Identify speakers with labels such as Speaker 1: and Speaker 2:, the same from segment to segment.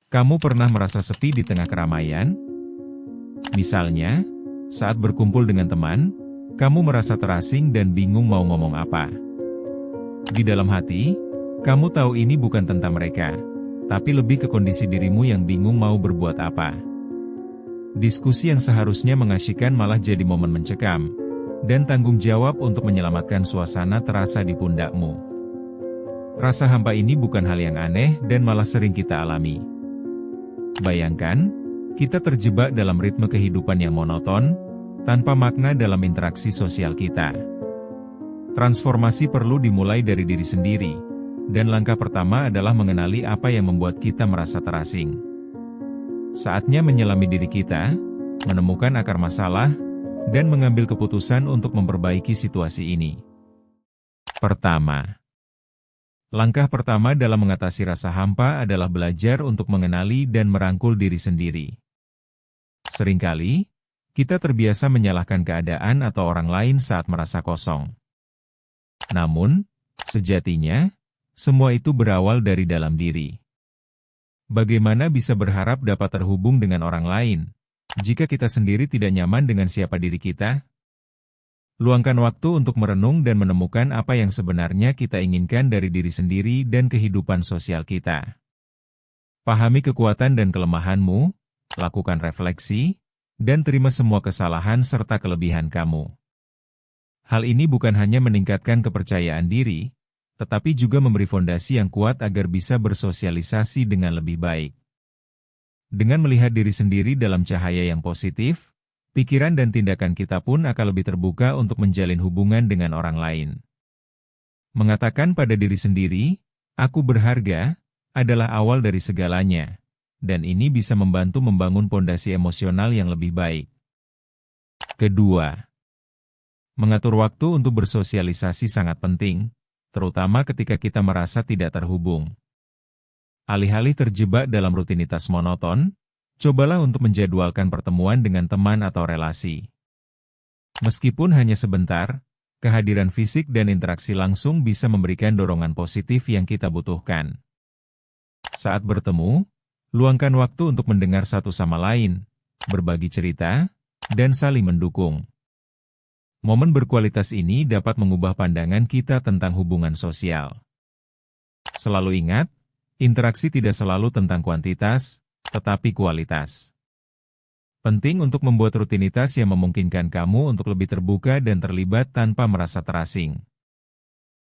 Speaker 1: Kamu pernah merasa sepi di tengah keramaian? Misalnya, saat berkumpul dengan teman, kamu merasa terasing dan bingung mau ngomong apa. Di dalam hati, kamu tahu ini bukan tentang mereka, tapi lebih ke kondisi dirimu yang bingung mau berbuat apa. Diskusi yang seharusnya mengasyikkan malah jadi momen mencekam, dan tanggung jawab untuk menyelamatkan suasana terasa di pundakmu. Rasa hampa ini bukan hal yang aneh dan malah sering kita alami. Bayangkan, kita terjebak dalam ritme kehidupan yang monoton, tanpa makna dalam interaksi sosial kita. Transformasi perlu dimulai dari diri sendiri, dan langkah pertama adalah mengenali apa yang membuat kita merasa terasing. Saatnya menyelami diri kita, menemukan akar masalah, dan mengambil keputusan untuk memperbaiki situasi ini. Pertama, langkah pertama dalam mengatasi rasa hampa adalah belajar untuk mengenali dan merangkul diri sendiri. Seringkali, kita terbiasa menyalahkan keadaan atau orang lain saat merasa kosong. Namun, sejatinya, semua itu berawal dari dalam diri. Bagaimana bisa berharap dapat terhubung dengan orang lain, jika kita sendiri tidak nyaman dengan siapa diri kita? Luangkan waktu untuk merenung dan menemukan apa yang sebenarnya kita inginkan dari diri sendiri dan kehidupan sosial kita. Pahami kekuatan dan kelemahanmu, lakukan refleksi, dan terima semua kesalahan serta kelebihan kamu. Hal ini bukan hanya meningkatkan kepercayaan diri, tetapi juga memberi fondasi yang kuat agar bisa bersosialisasi dengan lebih baik. Dengan melihat diri sendiri dalam cahaya yang positif, pikiran dan tindakan kita pun akan lebih terbuka untuk menjalin hubungan dengan orang lain. Mengatakan pada diri sendiri, "Aku berharga," adalah awal dari segalanya, dan ini bisa membantu membangun pondasi emosional yang lebih baik. Kedua, mengatur waktu untuk bersosialisasi sangat penting, terutama ketika kita merasa tidak terhubung. Alih-alih terjebak dalam rutinitas monoton, cobalah untuk menjadwalkan pertemuan dengan teman atau relasi. Meskipun hanya sebentar, kehadiran fisik dan interaksi langsung bisa memberikan dorongan positif yang kita butuhkan. Saat bertemu, luangkan waktu untuk mendengar satu sama lain, berbagi cerita, dan saling mendukung. Momen berkualitas ini dapat mengubah pandangan kita tentang hubungan sosial. Selalu ingat, interaksi tidak selalu tentang kuantitas, tetapi kualitas. Penting untuk membuat rutinitas yang memungkinkan kamu untuk lebih terbuka dan terlibat tanpa merasa terasing.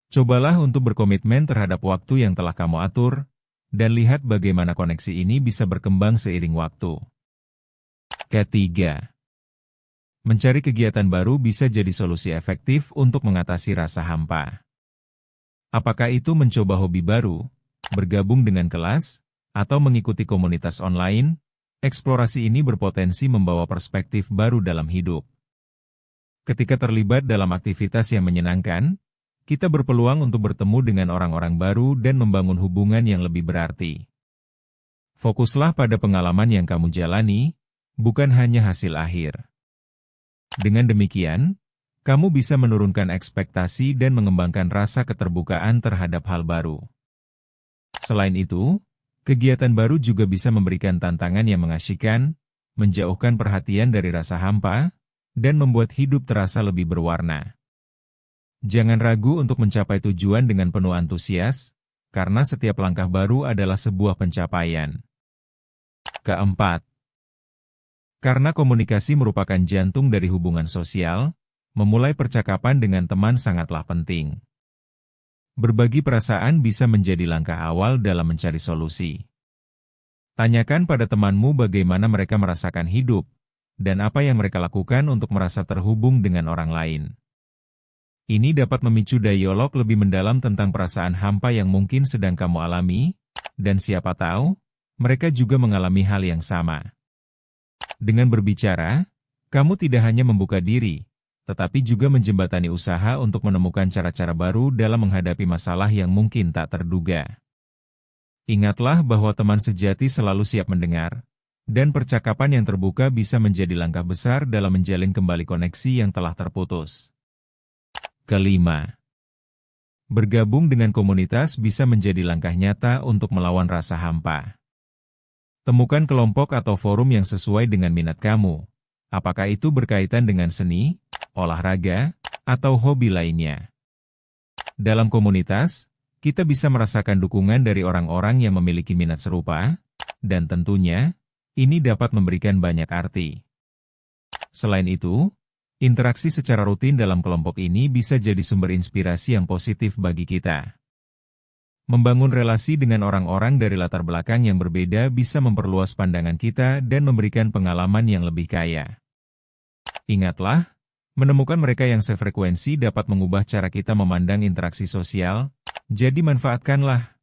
Speaker 1: Cobalah untuk berkomitmen terhadap waktu yang telah kamu atur, dan lihat bagaimana koneksi ini bisa berkembang seiring waktu. Ketiga, mencari kegiatan baru bisa jadi solusi efektif untuk mengatasi rasa hampa. Apakah itu mencoba hobi baru, bergabung dengan kelas, atau mengikuti komunitas online? Eksplorasi ini berpotensi membawa perspektif baru dalam hidup. Ketika terlibat dalam aktivitas yang menyenangkan, kita berpeluang untuk bertemu dengan orang-orang baru dan membangun hubungan yang lebih berarti. Fokuslah pada pengalaman yang kamu jalani, bukan hanya hasil akhir. Dengan demikian, kamu bisa menurunkan ekspektasi dan mengembangkan rasa keterbukaan terhadap hal baru. Selain itu, kegiatan baru juga bisa memberikan tantangan yang mengasyikkan, menjauhkan perhatian dari rasa hampa, dan membuat hidup terasa lebih berwarna. Jangan ragu untuk mencapai tujuan dengan penuh antusias, karena setiap langkah baru adalah sebuah pencapaian. Keempat, karena komunikasi merupakan jantung dari hubungan sosial, memulai percakapan dengan teman sangatlah penting. Berbagi perasaan bisa menjadi langkah awal dalam mencari solusi. Tanyakan pada temanmu bagaimana mereka merasakan hidup, dan apa yang mereka lakukan untuk merasa terhubung dengan orang lain. Ini dapat memicu dialog lebih mendalam tentang perasaan hampa yang mungkin sedang kamu alami, dan siapa tahu, mereka juga mengalami hal yang sama. Dengan berbicara, kamu tidak hanya membuka diri, tetapi juga menjembatani usaha untuk menemukan cara-cara baru dalam menghadapi masalah yang mungkin tak terduga. Ingatlah bahwa teman sejati selalu siap mendengar, dan percakapan yang terbuka bisa menjadi langkah besar dalam menjalin kembali koneksi yang telah terputus. Kelima, bergabung dengan komunitas bisa menjadi langkah nyata untuk melawan rasa hampa. Temukan kelompok atau forum yang sesuai dengan minat kamu. Apakah itu berkaitan dengan seni, olahraga, atau hobi lainnya. Dalam komunitas, kita bisa merasakan dukungan dari orang-orang yang memiliki minat serupa, dan tentunya, ini dapat memberikan banyak arti. Selain itu, interaksi secara rutin dalam kelompok ini bisa jadi sumber inspirasi yang positif bagi kita. Membangun relasi dengan orang-orang dari latar belakang yang berbeda bisa memperluas pandangan kita dan memberikan pengalaman yang lebih kaya. Ingatlah, menemukan mereka yang sefrekuensi dapat mengubah cara kita memandang interaksi sosial, jadi manfaatkanlah.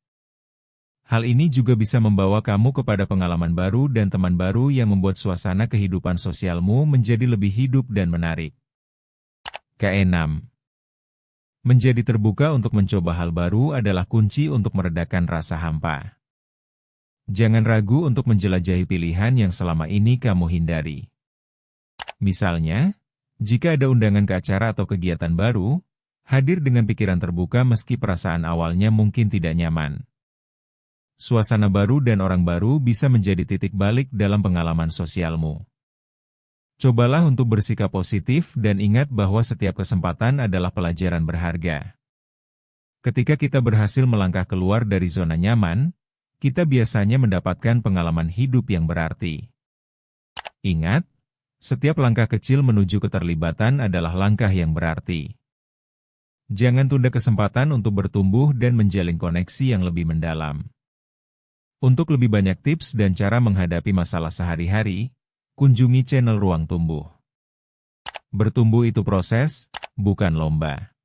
Speaker 1: Hal ini juga bisa membawa kamu kepada pengalaman baru dan teman baru yang membuat suasana kehidupan sosialmu menjadi lebih hidup dan menarik. Keenam, menjadi terbuka untuk mencoba hal baru adalah kunci untuk meredakan rasa hampa. Jangan ragu untuk menjelajahi pilihan yang selama ini kamu hindari. Misalnya, jika ada undangan ke acara atau kegiatan baru, hadir dengan pikiran terbuka meski perasaan awalnya mungkin tidak nyaman. Suasana baru dan orang baru bisa menjadi titik balik dalam pengalaman sosialmu. Cobalah untuk bersikap positif dan ingat bahwa setiap kesempatan adalah pelajaran berharga. Ketika kita berhasil melangkah keluar dari zona nyaman, kita biasanya mendapatkan pengalaman hidup yang berarti. Ingat, setiap langkah kecil menuju keterlibatan adalah langkah yang berarti. Jangan tunda kesempatan untuk bertumbuh dan menjalin koneksi yang lebih mendalam. Untuk lebih banyak tips dan cara menghadapi masalah sehari-hari, kunjungi channel Ruang Tumbuh. Bertumbuh itu proses, bukan lomba.